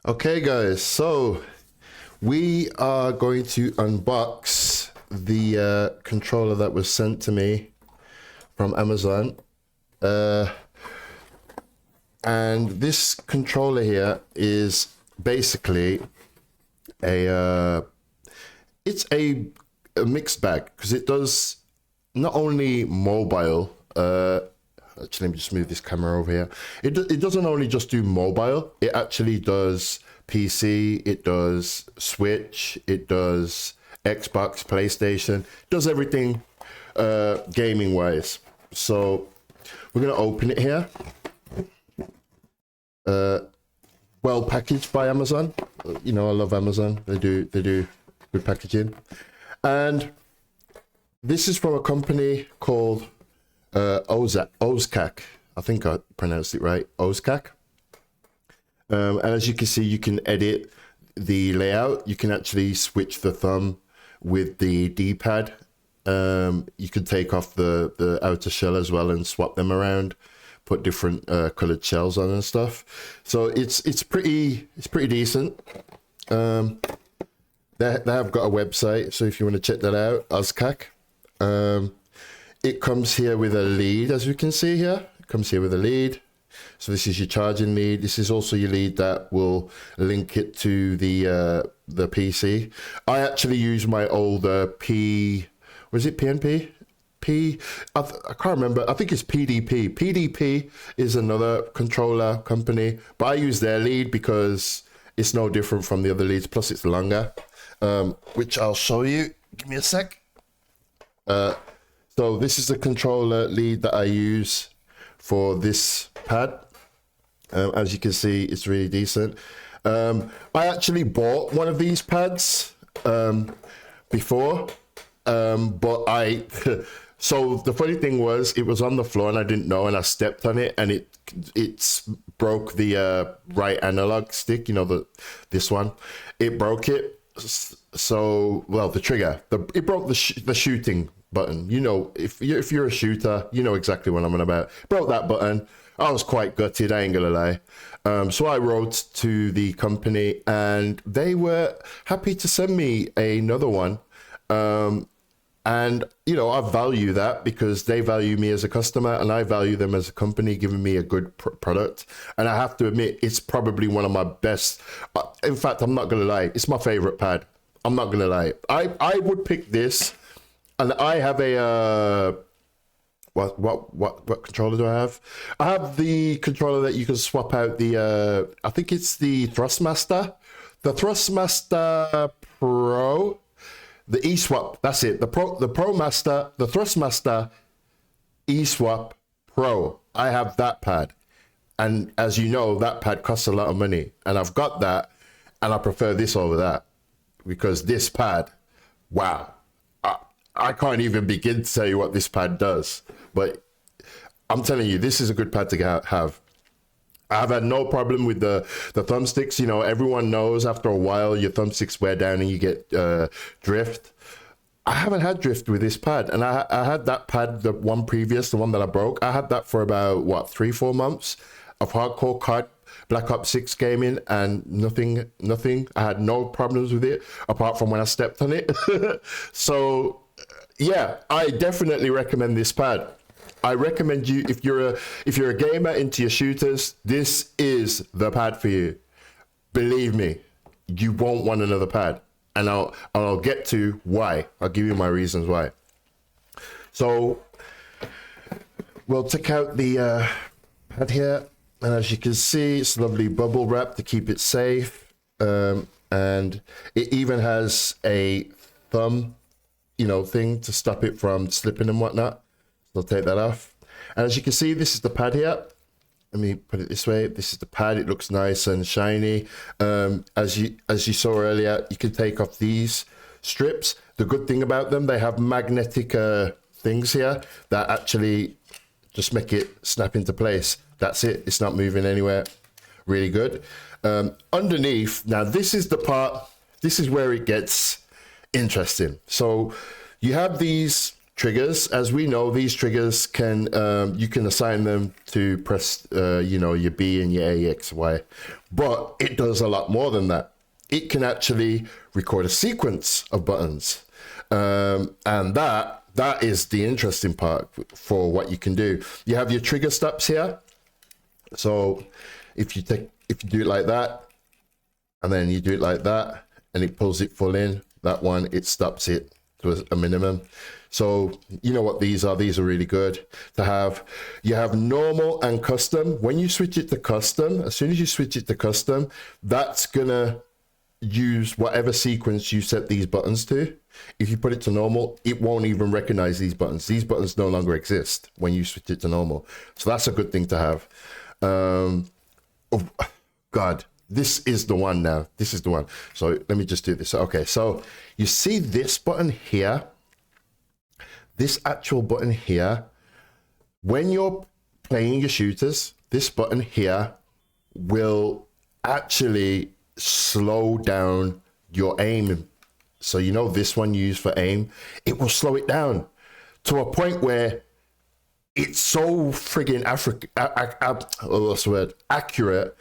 Okay guys, so we are going to unbox the controller that was sent to me from Amazon. And this controller here is basically it's a mixed bag because it does not only mobile, actually let me just move this camera over here. It doesn't only just do mobile, it actually does PC, it does Switch, it does Xbox, PlayStation, does everything gaming wise. So we're gonna open it here. Well packaged by Amazon. You know, I love Amazon. They do good packaging. And this is from a company called Ozkak. I think I pronounced it right. Ozkak. And as you can see, you can edit the layout. You can actually switch the thumb with the D-pad. You can take off the outer shell as well and swap them around, put different colored shells on and stuff. So it's pretty decent. They have got a website, so if you want to check that out, Ozkak. It comes here with a lead, as you can see here. It comes here with a lead. So this is your charging lead. This is also your lead that will link it to the PC. I actually use my older was it PNP? I can't remember. I think it's PDP. PDP is another controller company, but I use their lead because it's no different from the other leads. Plus, it's longer, which I'll show you. Give me a sec. So this is the controller lead that I use for this pad. As you can see, it's really decent. I actually bought one of these pads before, but so the funny thing was, it was on the floor and I didn't know, and I stepped on it and it broke the right analog stick. You know, this one, it broke it. So, well, the trigger, it broke the shooting button. You know, if you're a shooter, you know exactly what I'm on about. Broke that button. I was quite gutted, I ain't gonna lie. So I wrote to the company and they were happy to send me another one. And, you know, I value that because they value me as a customer and I value them as a company, giving me a good product. And I have to admit, it's probably one of my best. In fact, I'm not going to lie. It's my favorite pad. I'm not going to lie. I would pick this, and I have a, what controller do I have? I have the controller that you can swap out the, I think it's the Thrustmaster. The Thrustmaster Pro. The eSwap, that's it. The ProMaster, the Thrustmaster eSwap Pro. I have that pad. And as you know, that pad costs a lot of money. And I've got that, and I prefer this over that. Because this pad, wow. I can't even begin to tell you what this pad does. But I'm telling you, this is a good pad to have. I've had no problem with the thumbsticks. You know, everyone knows after a while your thumbsticks wear down and you get drift. I haven't had drift with this pad, and I had that pad, the one that I broke. I had that for about, what, 3-4 months of hardcore COD Black Ops 6 gaming, and nothing. I had no problems with it apart from when I stepped on it. So yeah, I definitely recommend this pad. I recommend you, if you're a gamer into your shooters, this is the pad for you. Believe me, you won't want another pad, and I'll get to why. I'll give you my reasons why. So we'll take out the pad here, and as you can see, it's lovely bubble wrap to keep it safe, and it even has a thumb, you know, thing to stop it from slipping and whatnot. I'll take that off. And as you can see, this is the pad here. Let me put it this way. This is the pad. It looks nice and shiny. As you saw earlier, you can take off these strips. The good thing about them, they have magnetic things here that actually just make it snap into place. That's it. It's not moving anywhere. Really good. Underneath, now this is the part, this is where it gets interesting. So you have these triggers. As we know, these triggers can, you can assign them to press, you know, your B and your A, X, Y, but it does a lot more than that. It can actually record a sequence of buttons. And that is the interesting part for what you can do. You have your trigger steps here. So if you do it like that, and then you do it like that, and it pulls it full in, that one, it stops it to a minimum. So you know what these are really good to have. You have normal and custom. When you switch it to custom, as soon as you switch it to custom, that's gonna use whatever sequence you set these buttons to. If you put it to normal, it won't even recognize these buttons. These buttons no longer exist when you switch it to normal. So that's a good thing to have. Oh God, this is the one now. This is the one. So let me just do this. Okay, so you see this button here, this actual button here, when you're playing your shooters, this button here will actually slow down your aim. So you know this one used for aim, it will slow it down to a point where it's so friggin' accurate.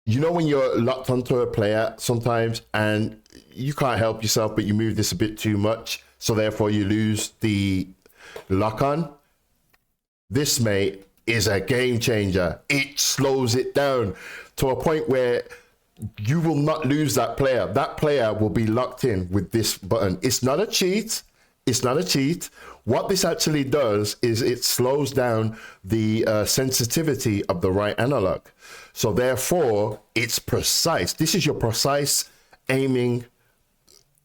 You know when you're locked onto a player sometimes and you can't help yourself, but you move this a bit too much, so therefore you lose the lock on. This, mate, is a game changer. It slows it down to a point where you will not lose that player. That player will be locked in with this button. It's not a cheat. It's not a cheat. What this actually does is it slows down the sensitivity of the right analog. So therefore, it's precise. This is your precise aiming,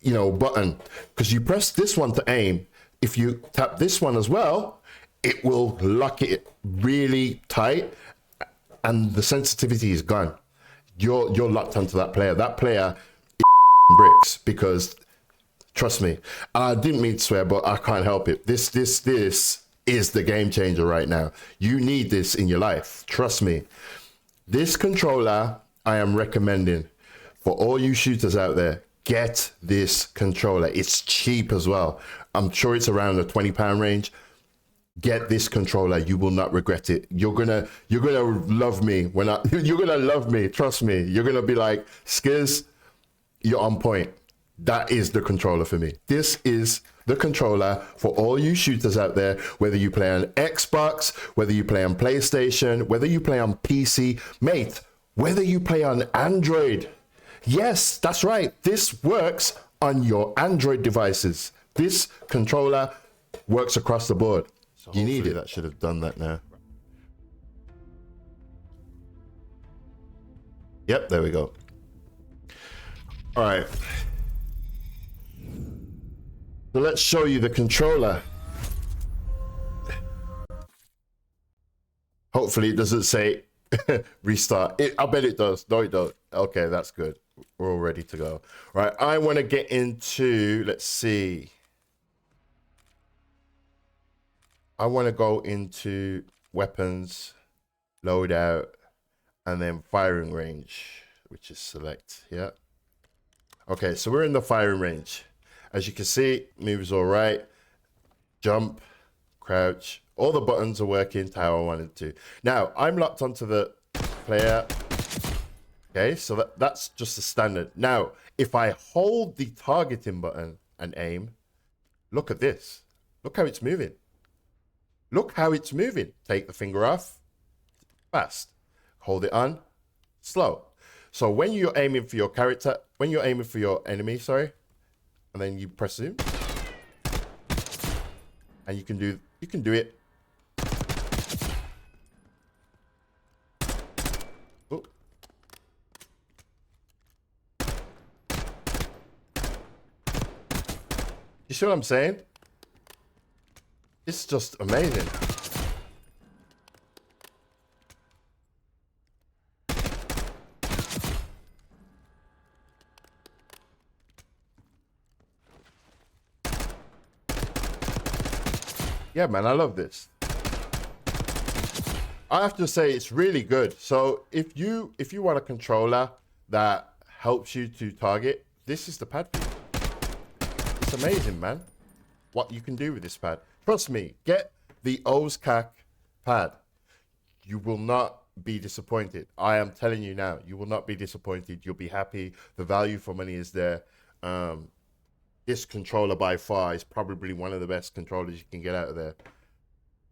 you know, button. Because you press this one to aim. If you tap this one as well, it will lock it really tight, and the sensitivity is gone. You're locked onto that player. That player is bricks, because trust me, I didn't mean to swear, but I can't help it. This is the game changer right now. You need this in your life. Trust me. This controller I am recommending for all you shooters out there. Get this controller. It's cheap as well. I'm sure it's around the £20 range. Get this controller. You will not regret it. You're gonna love me you're gonna love me. Trust me. You're gonna be like, Skiz, you're on point. That is the controller for me. This is the controller for all you shooters out there, whether you play on Xbox, whether you play on PlayStation, whether you play on PC, mate, whether you play on Android. Yes, that's right. This works on your Android devices. This controller works across the board. So you need it. That should have done that now. Yep, there we go. All right. So let's show you the controller. Hopefully it doesn't say restart. I bet it does. No, it don't. Okay, that's good. We're all ready to go. All right, I want to get into, let's see. I want to go into weapons, loadout, and then firing range, which is select. Yeah. Okay, so we're in the firing range. As you can see, moves all right. Jump, crouch, all the buttons are working to how I wanted to. Now, I'm locked onto the player. Okay, so that's just the standard. Now, if I hold the targeting button and aim, look at this. Look how it's moving. Look how it's moving. Take the finger off, fast. Hold it on, slow. So when you're aiming for your character, when you're aiming for your enemy, sorry, and then you press zoom, and you can do it. Oh. You see what I'm saying? It's just amazing. Yeah, man, I love this. I have to say it's really good. So if you want a controller that helps you to target, this is the pad for you. It's amazing, man. what you can do with this pad. Trust me, get the Ozkak pad. You will not be disappointed. I am telling you now, you will not be disappointed. You'll be happy. The value for money is there. This controller by far is probably one of the best controllers you can get out of there.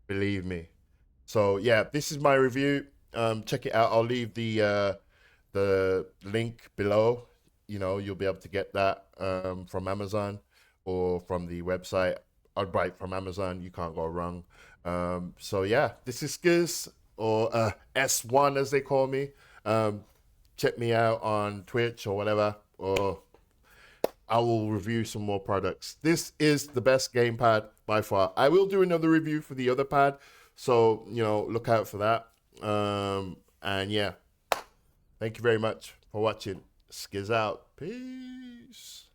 Believe me. So yeah, this is my review. Check it out. I'll leave the link below. You know, you'll be able to get that from Amazon or from the website. I'd buy it from Amazon. You can't go wrong. So yeah, this is Skiz, or S1 as they call me. Check me out on Twitch or whatever, or I will review some more products. This is the best gamepad by far. I will do another review for the other pad, so you know, look out for that. And yeah, thank you very much for watching. Skiz out. Peace.